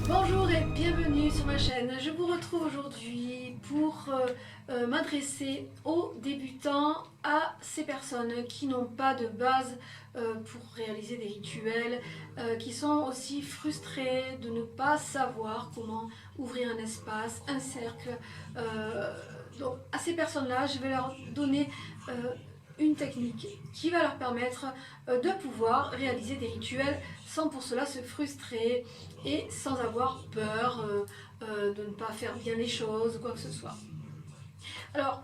Bonjour et bienvenue sur ma chaîne. Je vous retrouve aujourd'hui pour m'adresser aux débutants, à ces personnes qui n'ont pas de base pour réaliser des rituels, qui sont aussi frustrées de ne pas savoir comment ouvrir un espace, un cercle. Donc à ces personnes-là, je vais leur donner une technique qui va leur permettre de pouvoir réaliser des rituels sans pour cela se frustrer et sans avoir peur de ne pas faire bien les choses ou quoi que ce soit. Alors,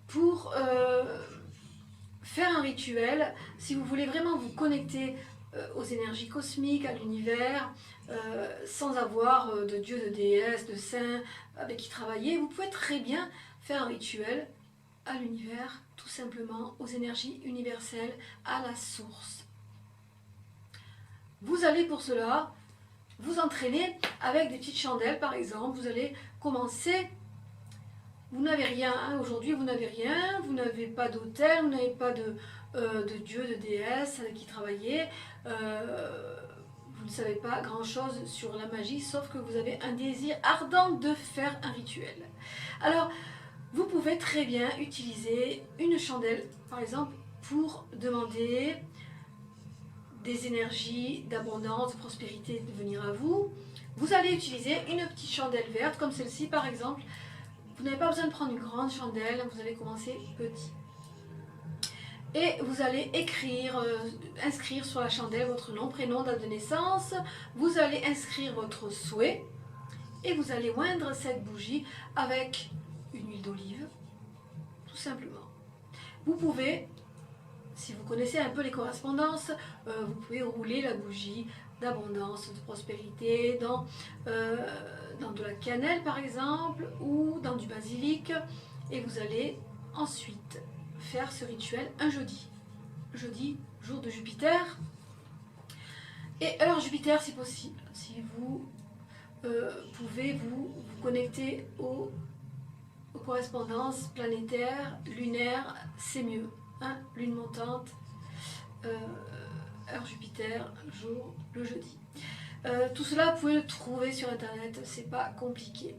pour faire un rituel, si vous voulez vraiment vous connecter aux énergies cosmiques, à l'univers, sans avoir de dieu, de déesse, de saint avec qui travailler, vous pouvez très bien faire un rituel à l'univers, tout simplement aux énergies universelles, à la source. Vous allez pour cela vous entraîner avec des petites chandelles par exemple. Vous allez commencer, vous n'avez rien, hein, aujourd'hui vous n'avez rien, vous n'avez pas d'autel, vous n'avez pas de dieu, de déesse avec qui travailler, vous ne savez pas grand chose sur la magie sauf que vous avez un désir ardent de faire un rituel. Alors vous pouvez très bien utiliser une chandelle par exemple pour demander des énergies d'abondance, de prospérité de venir à vous. Vous allez utiliser une petite chandelle verte comme celle-ci par exemple. Vous n'avez pas besoin de prendre une grande chandelle, vous allez commencer petit. Et vous allez écrire, inscrire sur la chandelle votre nom, prénom, date de naissance. Vous allez inscrire votre souhait et vous allez oindre cette bougie avec une huile d'olive, tout simplement. Vous pouvez, si vous connaissez un peu les correspondances, vous pouvez rouler la bougie d'abondance, de prospérité dans de la cannelle par exemple ou dans du basilic, et vous allez ensuite faire ce rituel un jeudi. Jeudi, jour de Jupiter, et heure Jupiter si possible. Si vous pouvez vous connecter aux correspondances planétaires, lunaires, c'est mieux. Hein, lune montante, heure Jupiter, jour le jeudi. Tout cela, vous pouvez le trouver sur internet, c'est pas compliqué.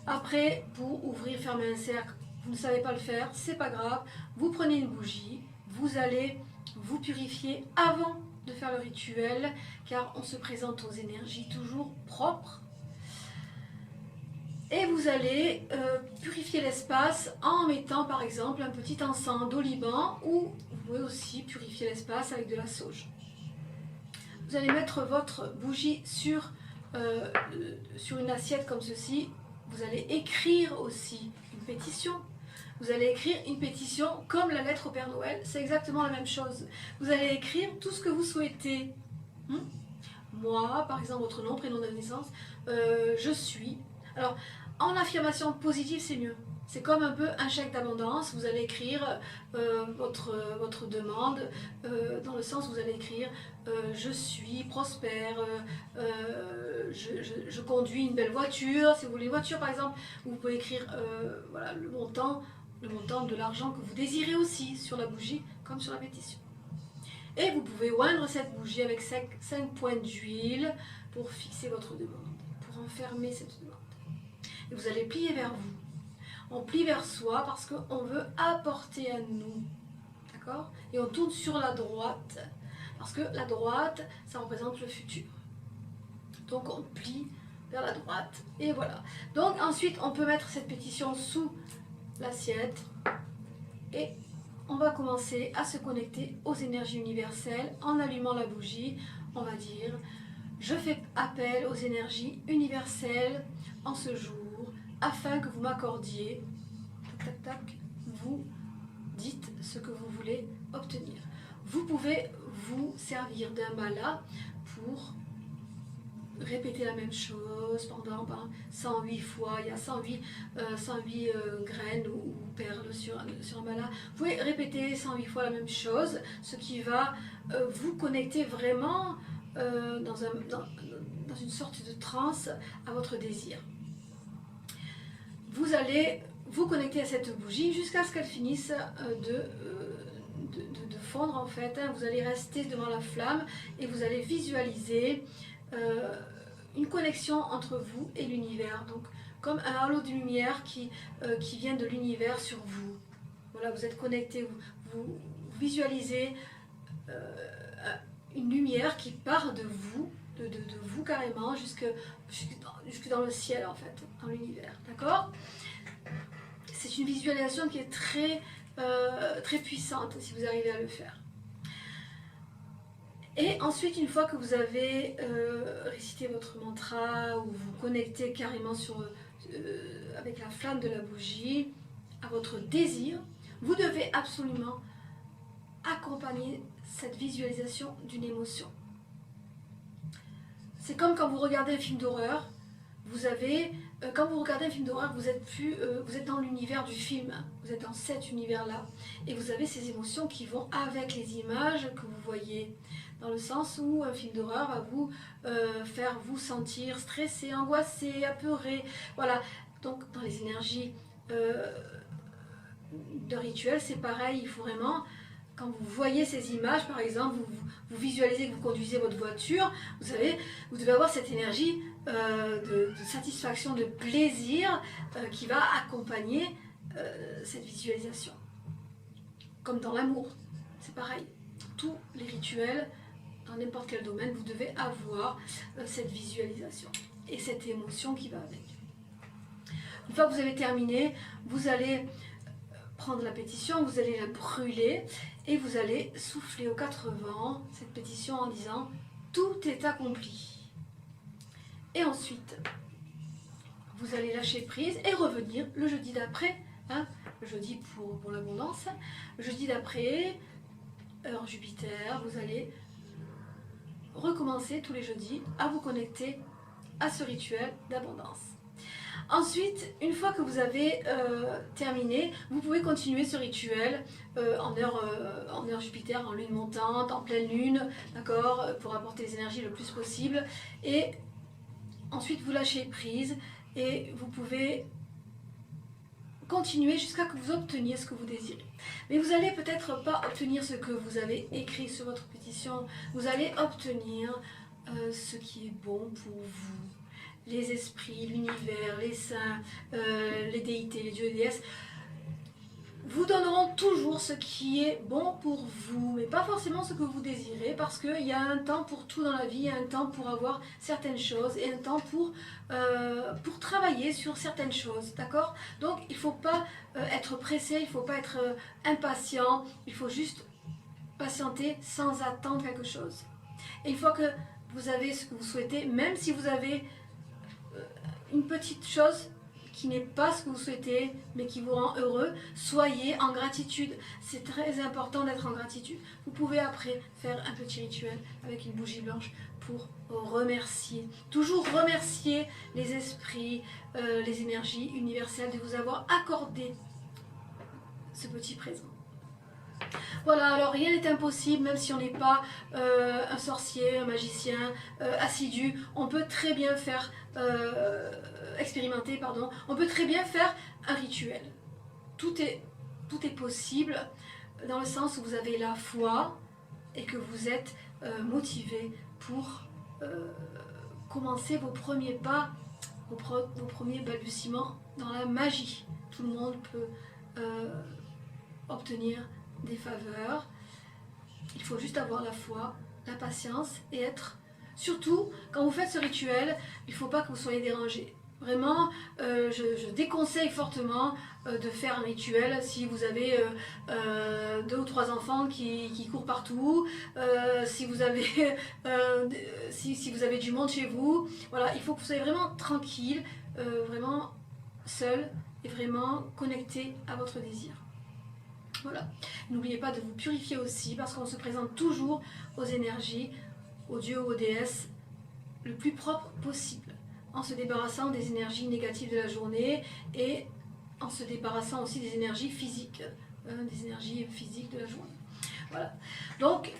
Après, pour ouvrir, fermer un cercle, vous ne savez pas le faire, c'est pas grave. Vous prenez une bougie, vous allez vous purifier avant de faire le rituel, car on se présente aux énergies toujours propres. Et vous allez purifier l'espace en mettant par exemple un petit encens d'oliban, ou vous pouvez aussi purifier l'espace avec de la sauge. Vous allez mettre votre bougie sur une assiette comme ceci. Vous allez écrire aussi une pétition. Vous allez écrire une pétition comme la lettre au Père Noël, c'est exactement la même chose. Vous allez écrire tout ce que vous souhaitez. Moi, par exemple, votre nom, prénom de naissance, je suis. Alors, en affirmation positive, c'est mieux. C'est comme un peu un chèque d'abondance. Vous allez écrire votre demande, dans le sens où vous allez écrire je suis prospère, je conduis une belle voiture. Si vous voulez une voiture par exemple, vous pouvez écrire voilà, le montant de l'argent que vous désirez aussi sur la bougie, comme sur la pétition. Et vous pouvez oindre cette bougie avec 5 points d'huile pour fixer votre demande, pour enfermer cette demande. Et vous allez plier vers vous. On plie vers soi parce qu'on veut apporter à nous. D'accord? Et on tourne sur la droite. Parce que la droite, ça représente le futur. Donc on plie vers la droite. Et voilà. Donc ensuite, on peut mettre cette pétition sous l'assiette. Et on va commencer à se connecter aux énergies universelles en allumant la bougie. On va dire, je fais appel aux énergies universelles en ce jour, afin que vous m'accordiez, tac tac tac, vous dites ce que vous voulez obtenir. Vous pouvez vous servir d'un mala pour répéter la même chose pendant 108 fois. Il y a 108 graines ou perles sur un mala. Vous pouvez répéter 108 fois la même chose, ce qui va vous connecter vraiment dans une sorte de transe à votre désir. Vous allez vous connecter à cette bougie jusqu'à ce qu'elle finisse de fondre en fait. Vous allez rester devant la flamme et vous allez visualiser une connexion entre vous et l'univers. Donc comme un halo de lumière qui vient de l'univers sur vous. Voilà, vous êtes connecté, vous visualisez une lumière qui part de vous, de vous carrément, jusque dans le ciel en fait, dans l'univers. D'accord? C'est une visualisation qui est très, très puissante si vous arrivez à le faire. Et ensuite, une fois que vous avez récité votre mantra ou vous connectez carrément avec la flamme de la bougie à votre désir, vous devez absolument accompagner cette visualisation d'une émotion. C'est comme quand vous regardez un film d'horreur, quand vous regardez un film d'horreur, vous êtes dans l'univers du film, vous êtes dans cet univers-là, et vous avez ces émotions qui vont avec les images que vous voyez, dans le sens où un film d'horreur va vous faire vous sentir stressé, angoissé, apeuré, voilà. Donc dans les énergies de rituel, c'est pareil, il faut vraiment, quand vous voyez ces images, par exemple, vous visualisez que vous conduisez votre voiture, vous devez avoir cette énergie de satisfaction, de plaisir qui va accompagner cette visualisation. Comme dans l'amour, c'est pareil. Tous les rituels, dans n'importe quel domaine, vous devez avoir cette visualisation et cette émotion qui va avec. Une fois que vous avez terminé, vous allez prendre la pétition, vous allez la brûler et vous allez souffler aux quatre vents cette pétition en disant « Tout est accompli ». Et ensuite, vous allez lâcher prise et revenir le jeudi d'après, hein, le jeudi pour l'abondance, le jeudi d'après, heure Jupiter, vous allez recommencer tous les jeudis à vous connecter à ce rituel d'abondance. Ensuite, une fois que vous avez terminé, vous pouvez continuer ce rituel en heure Jupiter, en lune montante, en pleine lune, d'accord, pour apporter les énergies le plus possible. Et ensuite, vous lâchez prise et vous pouvez continuer jusqu'à ce que vous obteniez ce que vous désirez. Mais vous n'allez peut-être pas obtenir ce que vous avez écrit sur votre pétition, vous allez obtenir ce qui est bon pour vous. Les esprits, l'univers, les saints, les déités, les dieux et déesses vous donneront toujours ce qui est bon pour vous, mais pas forcément ce que vous désirez, parce qu'il y a un temps pour tout dans la vie, il y a un temps pour avoir certaines choses et un temps pour travailler sur certaines choses, d'accord? Donc il ne faut pas être pressé, il ne faut pas être impatient, il faut juste patienter sans attendre quelque chose. Et une fois que vous avez ce que vous souhaitez, même si vous avez une petite chose qui n'est pas ce que vous souhaitez, mais qui vous rend heureux, soyez en gratitude. C'est très important d'être en gratitude. Vous pouvez après faire un petit rituel avec une bougie blanche pour remercier. Toujours remercier les esprits, les énergies universelles de vous avoir accordé ce petit présent. Voilà, alors rien n'est impossible, même si on n'est pas un sorcier, un magicien assidu, on peut très bien faire expérimenter, pardon, on peut très bien faire un rituel. Tout est possible dans le sens où vous avez la foi et que vous êtes motivé pour commencer vos premiers pas, vos premiers balbutiements dans la magie. Tout le monde peut obtenir des faveurs. Il faut juste avoir la foi, la patience et être... Surtout, quand vous faites ce rituel, il ne faut pas que vous soyez dérangé. Vraiment, je déconseille fortement de faire un rituel si vous avez 2 ou 3 enfants qui courent partout, si vous avez si vous avez du monde chez vous. Voilà, il faut que vous soyez vraiment tranquille, vraiment seul et vraiment connecté à votre désir. Voilà. N'oubliez pas de vous purifier aussi, parce qu'on se présente toujours aux énergies, aux dieux ou aux déesses, le plus propre possible, en se débarrassant des énergies négatives de la journée et en se débarrassant aussi des énergies physiques, de la journée. Voilà. Donc,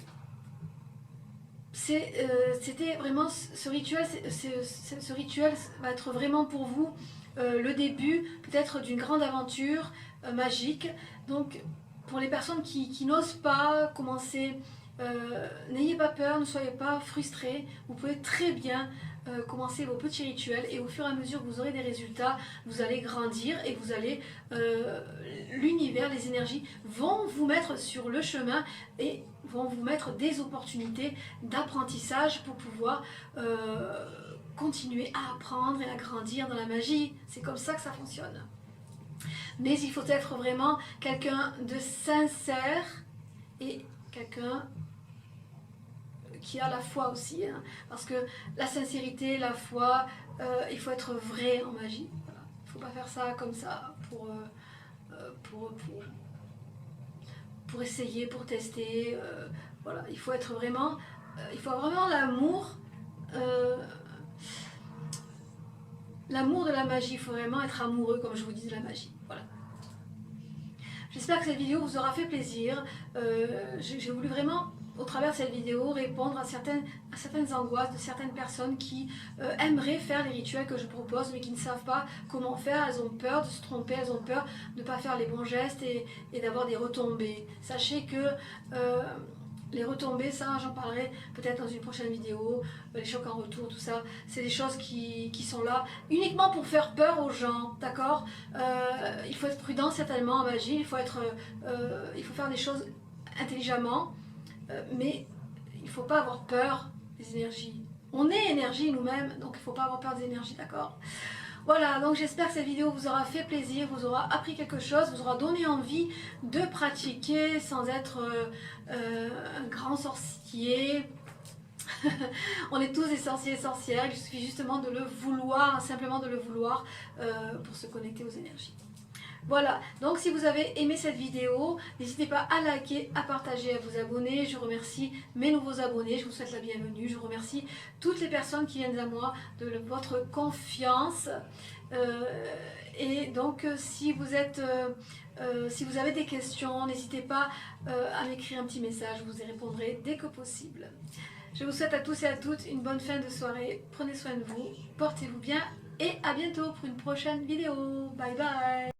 c'était vraiment ce rituel. Ce rituel va être vraiment pour vous le début, peut-être d'une grande aventure magique. Donc, pour les personnes qui n'osent pas commencer N'ayez pas peur, ne soyez pas frustrés. Vous pouvez très bien commencer vos petits rituels et au fur et à mesure que vous aurez des résultats, vous allez grandir et vous allez, l'univers, les énergies vont vous mettre sur le chemin et vont vous mettre des opportunités d'apprentissage pour pouvoir continuer à apprendre et à grandir dans la magie. C'est comme ça que ça fonctionne. Mais il faut être vraiment quelqu'un de sincère et quelqu'un qui a la foi aussi, hein, parce que la sincérité, la foi, il faut être vrai en magie. Voilà. Il ne faut pas faire ça comme ça pour essayer, pour tester. Voilà. Il faut être vraiment, il faut vraiment l'amour. L'amour de la magie, il faut vraiment être amoureux, comme je vous dis, de la magie. Voilà. J'espère que cette vidéo vous aura fait plaisir. J'ai voulu vraiment, au travers de cette vidéo, répondre à certaines angoisses de certaines personnes qui aimeraient faire les rituels que je propose, mais qui ne savent pas comment faire. Elles ont peur de se tromper, elles ont peur de ne pas faire les bons gestes et d'avoir des retombées. Sachez que les retombées, ça j'en parlerai peut-être dans une prochaine vidéo, les chocs en retour, tout ça, c'est des choses qui sont là uniquement pour faire peur aux gens, d'accord. Il faut être prudent certainement en magie, il faut faire des choses intelligemment, mais il ne faut pas avoir peur des énergies. On est énergie nous-mêmes, donc il ne faut pas avoir peur des énergies, d'accord. Voilà, donc j'espère que cette vidéo vous aura fait plaisir, vous aura appris quelque chose, vous aura donné envie de pratiquer sans être un grand sorcier. On est tous des sorciers et sorcières, il suffit justement de le vouloir, simplement de le vouloir pour se connecter aux énergies. Voilà, donc si vous avez aimé cette vidéo, n'hésitez pas à liker, à partager, à vous abonner. Je remercie mes nouveaux abonnés, je vous souhaite la bienvenue. Je remercie toutes les personnes qui viennent à moi de votre confiance. Et donc si vous avez des questions, n'hésitez pas à m'écrire un petit message, je vous y répondrai dès que possible. Je vous souhaite à tous et à toutes une bonne fin de soirée. Prenez soin de vous, portez-vous bien et à bientôt pour une prochaine vidéo. Bye bye.